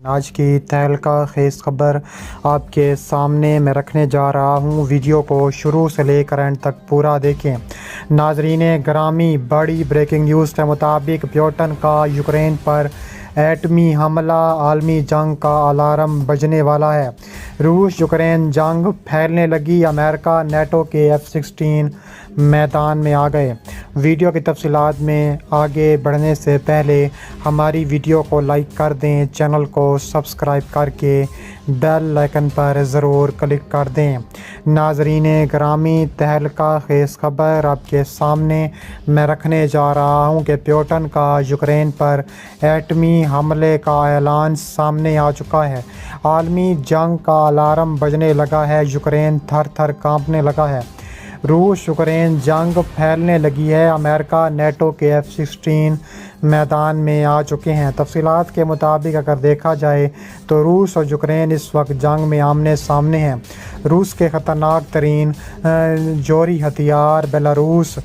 آج کی تہلکہ خیز خبر آپ کے سامنے میں رکھنے جا رہا ہوں۔ ویڈیو کو شروع سے لے کر اینڈ تک پورا دیکھیں۔ ناظرین گرامی، بڑی بریکنگ نیوز کے مطابق پیوٹن کا یوکرین پر ایٹمی حملہ، عالمی جنگ کا الارم بجنے والا ہے۔ روس یوکرین جنگ پھیلنے لگی، امریکہ نیٹو کے F-16 میدان میں آ گئے۔ ویڈیو کی تفصیلات میں آگے بڑھنے سے پہلے ہماری ویڈیو کو لائک کر دیں، چینل کو سبسکرائب کر کے بیل آئیکن پر ضرور کلک کر دیں۔ ناظرین گرامی، تہلکہ خیز خبر آپ کے سامنے میں رکھنے جا رہا ہوں کہ پیوٹن کا یوکرین پر ایٹمی حملے کا اعلان سامنے آ چکا ہے۔ عالمی جنگ کا الارم بجنے لگا ہے، یوکرین تھر تھر کانپنے لگا ہے۔ روس یوکرین جنگ پھیلنے لگی ہے، امریکہ نیٹو کے F-16 میدان میں آ چکے ہیں۔ تفصیلات کے مطابق اگر دیکھا جائے تو روس اور یوکرین اس وقت جنگ میں آمنے سامنے ہیں۔ روس کے خطرناک ترین جوہری ہتھیار بیلاروس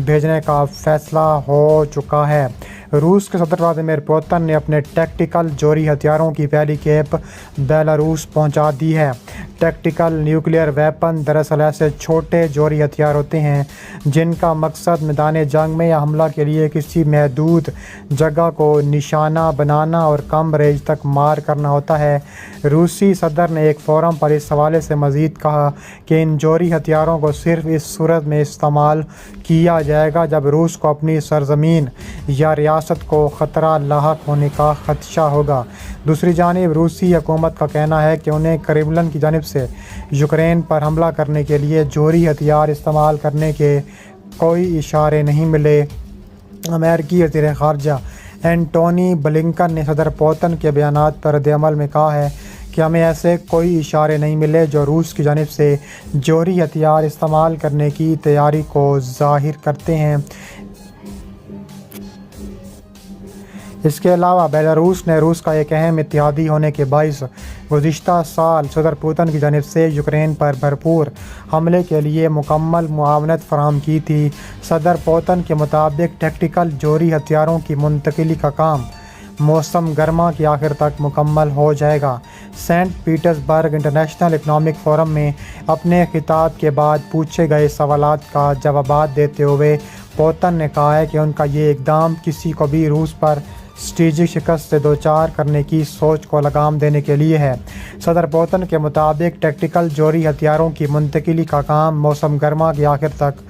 بھیجنے کا فیصلہ ہو چکا ہے۔ روس کے صدر ولادیمیر پوتن نے اپنے ٹیکٹیکل جوہری ہتھیاروں کی پہلی کھیپ بیلاروس پہنچا دی ہے۔ ٹیکٹیکل نیوکلیئر ویپن دراصل ایسے چھوٹے جوہری ہتھیار ہوتے ہیں جن کا مقصد میدان جنگ میں یا حملہ کے لیے کسی محدود جگہ کو نشانہ بنانا اور کم رینج تک مار کرنا ہوتا ہے۔ روسی صدر نے ایک فورم پر اس حوالے سے مزید کہا کہ ان جوہری ہتھیاروں کو صرف اس صورت میں استعمال کیا جائے گا جب روس کو اپنی سرزمین یا ریاست کو خطرہ لاحق ہونے کا خدشہ ہوگا۔ دوسری جانب روسی حکومت کا کہنا ہے کہ انہیں کریملن کی جانب سے یوکرین پر حملہ کرنے کے لیے جوہری ہتھیار استعمال کرنے کے کوئی اشارے نہیں ملے۔ امریکی وزیر خارجہ اینٹونی بلنکن نے صدر پوتن کے بیانات پر رد عمل میں کہا ہے کہ ہمیں ایسے کوئی اشارے نہیں ملے جو روس کی جانب سے جوہری ہتھیار استعمال کرنے کی تیاری کو ظاہر کرتے ہیں۔ اس کے علاوہ بیلاروس نے روس کا ایک اہم اتحادی ہونے کے باعث گزشتہ سال صدر پوتن کی جانب سے یوکرین پر بھرپور حملے کے لیے مکمل معاونت فراہم کی تھی۔ صدر پوتن کے مطابق ٹیکٹیکل جوہری ہتھیاروں کی منتقلی کا کام موسم گرما کے آخر تک مکمل ہو جائے گا۔ سینٹ پیٹرز برگ انٹرنیشنل اکنامک فورم میں اپنے خطاب کے بعد پوچھے گئے سوالات کا جوابات دیتے ہوئے پوتن نے کہا ہے کہ ان کا یہ اقدام کسی کو بھی روس پر اسٹریٹجک شکست سے دوچار کرنے کی سوچ کو لگام دینے کے لیے ہے۔ صدر پوتن کے مطابق ٹیکٹیکل جوہری ہتھیاروں کی منتقلی کا کام موسم گرما کے آخر تک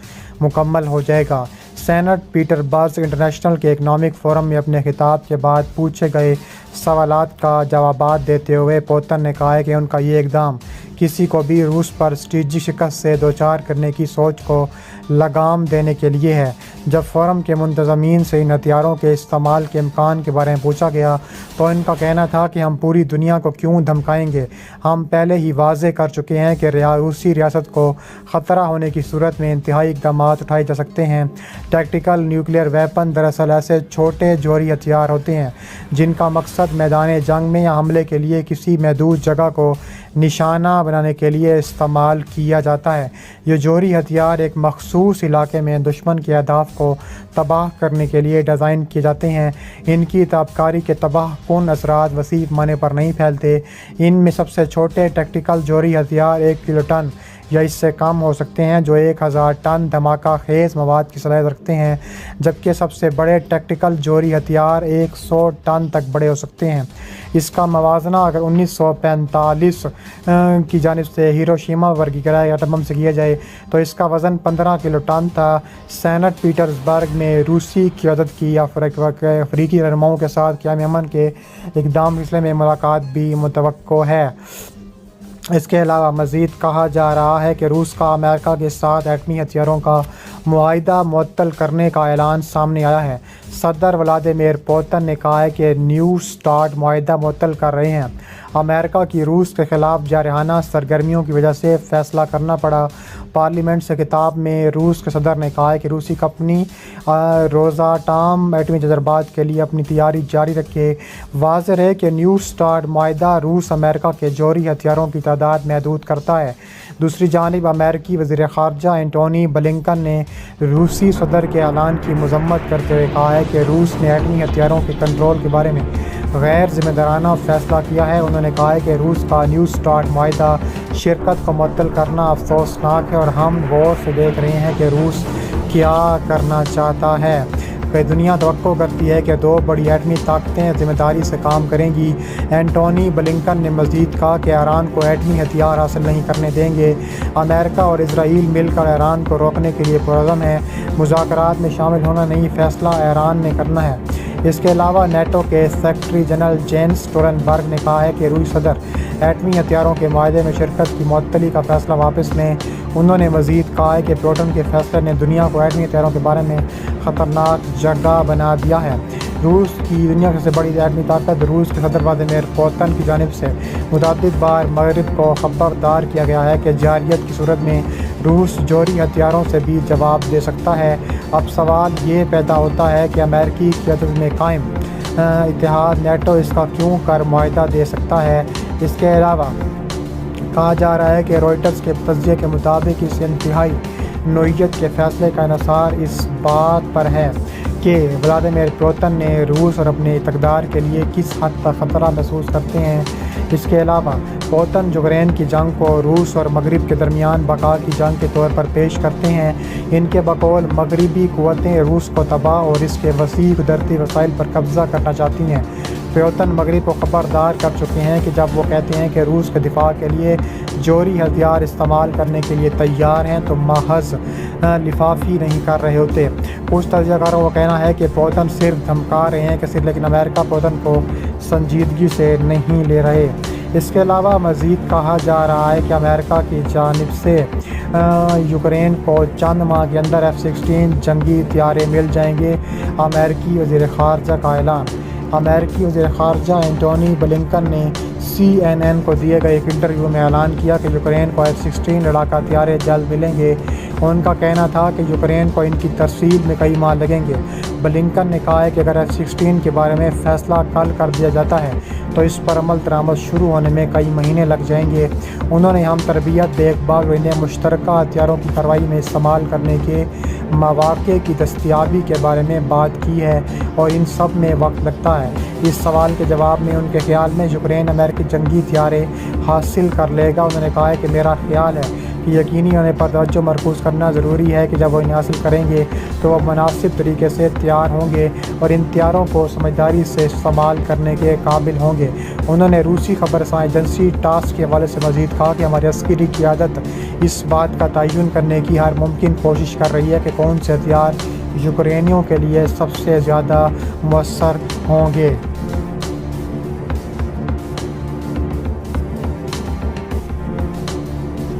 مکمل ہو جائے گا۔ سینٹ پیٹر برگ انٹرنیشنل کے اکنامک فورم میں اپنے خطاب کے بعد پوچھے گئے سوالات کا جوابات دیتے ہوئے پوتن نے کہا ہے کہ ان کا یہ اقدام کسی کو بھی روس پر اسٹریٹجک شکست سے دوچار کرنے کی سوچ کو لگام دینے کے لیے ہے۔ جب فورم کے منتظمین سے ان ہتھیاروں کے استعمال کے امکان کے بارے میں پوچھا گیا تو ان کا کہنا تھا کہ ہم پوری دنیا کو کیوں دھمکائیں گے، ہم پہلے ہی واضح کر چکے ہیں کہ روسی ریاست کو خطرہ ہونے کی صورت میں انتہائی اقدامات اٹھائے جا سکتے ہیں۔ ٹیکٹیکل نیوکلیئر ویپن دراصل ایسے چھوٹے جوہری ہتھیار ہوتے ہیں جن کا مقصد میدان جنگ میں یا حملے کے لیے کسی محدود جگہ کو نشانہ بنانے کے لیے استعمال کیا جاتا ہے۔ یہ جوہری ہتھیار ایک مخصوص علاقے میں دشمن کے اہداف کو تباہ کرنے کے لیے ڈیزائن کیے جاتے ہیں۔ ان کی تابکاری کے تباہ کن اثرات وسیع پیمانے پر نہیں پھیلتے۔ ان میں سب سے چھوٹے ٹیکٹیکل جوہری ہتھیار 1 کلو ٹن یا اس سے کم ہو سکتے ہیں جو 1000 ٹن دھماکہ خیز مواد کی صلاحیت رکھتے ہیں، جبکہ سب سے بڑے ٹیکٹیکل جوہری ہتھیار 100 ٹن تک بڑے ہو سکتے ہیں۔ اس کا موازنہ اگر 1945 کی جانب سے ہیروشیما پر گرائے ایٹم بم سے کیا جائے تو اس کا وزن 15 کلو ٹن تھا۔ سینٹ پیٹرز برگ میں روسی قیادت کی افریقی رہنماؤں کے ساتھ قیام امن کے اقدام کے سلسلے میں ملاقات بھی متوقع ہے۔ اس کے علاوہ مزید کہا جا رہا ہے کہ روس کا امریکہ کے ساتھ ایٹمی ہتھیاروں کا معاہدہ معطل کرنے کا اعلان سامنے آیا ہے۔ صدر ولادیمیر پوتن نے کہا ہے کہ نیو سٹارٹ معاہدہ معطل کر رہے ہیں۔ امریکہ کی روس کے خلاف جارحانہ سرگرمیوں کی وجہ سے فیصلہ کرنا پڑا۔ پارلیمنٹ سے خطاب میں روس کے صدر نے کہا ہے کہ روسی کمپنی روزاٹام ایٹمی تجربات کے لیے اپنی تیاری جاری رکھے۔ واضح ہے کہ نیو سٹارٹ معاہدہ روس امریکہ کے جوہری ہتھیاروں کی تعداد محدود کرتا ہے۔ دوسری جانب امریکی وزیر خارجہ اینٹونی بلنکن نے روسی صدر کے اعلان کی مذمت کرتے ہوئے کہا ہے کہ روس نے ایٹمی ہتھیاروں کے کنٹرول کے بارے میں غیر ذمہ دارانہ فیصلہ کیا ہے۔ انہوں نے کہا ہے کہ روس کا نیو سٹارٹ معاہدہ شرکت کو معطل کرنا افسوسناک ہے اور ہم غور سے دیکھ رہے ہیں کہ روس کیا کرنا چاہتا ہے۔ دنیا توقع کرتی ہے کہ دو بڑی ایٹمی طاقتیں ذمہ داری سے کام کریں گی۔ اینٹونی بلنکن نے مزید کہا کہ ایران کو ایٹمی ہتھیار حاصل نہیں کرنے دیں گے۔ امریکہ اور اسرائیل مل کر ایران کو روکنے کے لیے پرعزم ہیں۔ مذاکرات میں شامل ہونا نہیں، فیصلہ ایران نے کرنا ہے۔ اس کے علاوہ نیٹو کے سیکرٹری جنرل جینس اسٹولٹنبرگ نے کہا ہے کہ روسی صدر ایٹمی ہتھیاروں کے معاہدے میں شرکت کی معطلی کا فیصلہ واپس لیں۔ انہوں نے مزید کہا ہے کہ پوٹن کے فیصلے نے دنیا کو ایٹمی ہتھیاروں کے بارے میں خطرناک جگہ بنا دیا ہے۔ روس کی دنیا کی سب سے بڑی ایٹمی طاقت روس کے صدر ولادیمیر پوتن کی جانب سے متعدد بار مغرب کو خبردار کیا گیا ہے کہ جارحیت کی صورت میں روس جوہری ہتھیاروں سے بھی جواب دے سکتا ہے۔ اب سوال یہ پیدا ہوتا ہے کہ امریکی قیادت میں قائم اتحاد نیٹو اس کا کیوں کر معاہدہ دے سکتا ہے۔ اس کے علاوہ کہا جا رہا ہے کہ روئٹرز کے تجزیے کے مطابق اس انتہائی نوعیت کے فیصلے کا انحصار اس بات پر ہے کہ ولادیمیر پوتن نے روس اور اپنے اقتدار کے لیے کس حد تک خطرہ محسوس کرتے ہیں۔ اس کے علاوہ پوتن یوکرین کی جنگ کو روس اور مغرب کے درمیان بقا کی جنگ کے طور پر پیش کرتے ہیں۔ ان کے بقول مغربی قوتیں روس کو تباہ اور اس کے وسیع قدرتی وسائل پر قبضہ کرنا چاہتی ہیں۔ پوتن مغرب کو خبردار کر چکے ہیں کہ جب وہ کہتے ہیں کہ روس کے دفاع کے لیے جوہری ہتھیار استعمال کرنے کے لیے تیار ہیں تو محض لفافی نہیں کر رہے ہوتے۔ کچھ تجزیہ کاروں کا کہنا ہے کہ پوتن صرف دھمکا رہے ہیں لیکن امریکہ پوتن کو سنجیدگی سے نہیں لے رہے۔ اس کے علاوہ مزید کہا جا رہا ہے کہ امریکہ کی جانب سے یوکرین کو چند ماہ کے اندر F-16 جنگی طیارے مل جائیں گے۔ امریکی وزیر خارجہ کا اعلان۔ امریکی وزیر خارجہ اینٹونی بلنکن نے CNN کو دیے گئے ایک انٹرویو میں اعلان کیا کہ یوکرین کو F-16 لڑاکا طیارے جلد ملیں گے۔ ان کا کہنا تھا کہ یوکرین کو ان کی ترسیل میں کئی ماہ لگیں گے۔ بلنکن نے کہا ہے کہ اگر F-16 کے بارے میں فیصلہ کل کر دیا جاتا ہے تو اس پر عمل درآمد شروع ہونے میں کئی مہینے لگ جائیں گے۔ انہوں نے ہم تربیت، دیکھ بھال اور انہیں مشترکہ ہتھیاروں کی کارروائی میں استعمال کرنے کے مواقع کی دستیابی کے بارے میں بات کی ہے اور ان سب میں وقت لگتا ہے۔ اس سوال کے جواب میں ان کے خیال میں یوکرین امریکی جنگی طیارے حاصل کر لے گا۔ انہوں نے کہا ہے کہ میرا خیال ہے کہ یقینی ہونے پر توجہ مرکوز کرنا ضروری ہے کہ جب وہ انہیں حاصل کریں گے تو وہ مناسب طریقے سے تیار ہوں گے اور ان طیاروں کو سمجھداری سے استعمال کرنے کے قابل ہوں گے۔ انہوں نے روسی خبر رساں ایجنسی ٹاس کے حوالے سے مزید کہا کہ ہماری عسکری قیادت اس بات کا تعین کرنے کی ہر ممکن کوشش کر رہی ہے کہ کون سے ہتھیار یوکرینیوں کے لیے سب سے زیادہ مؤثر ہوں گے۔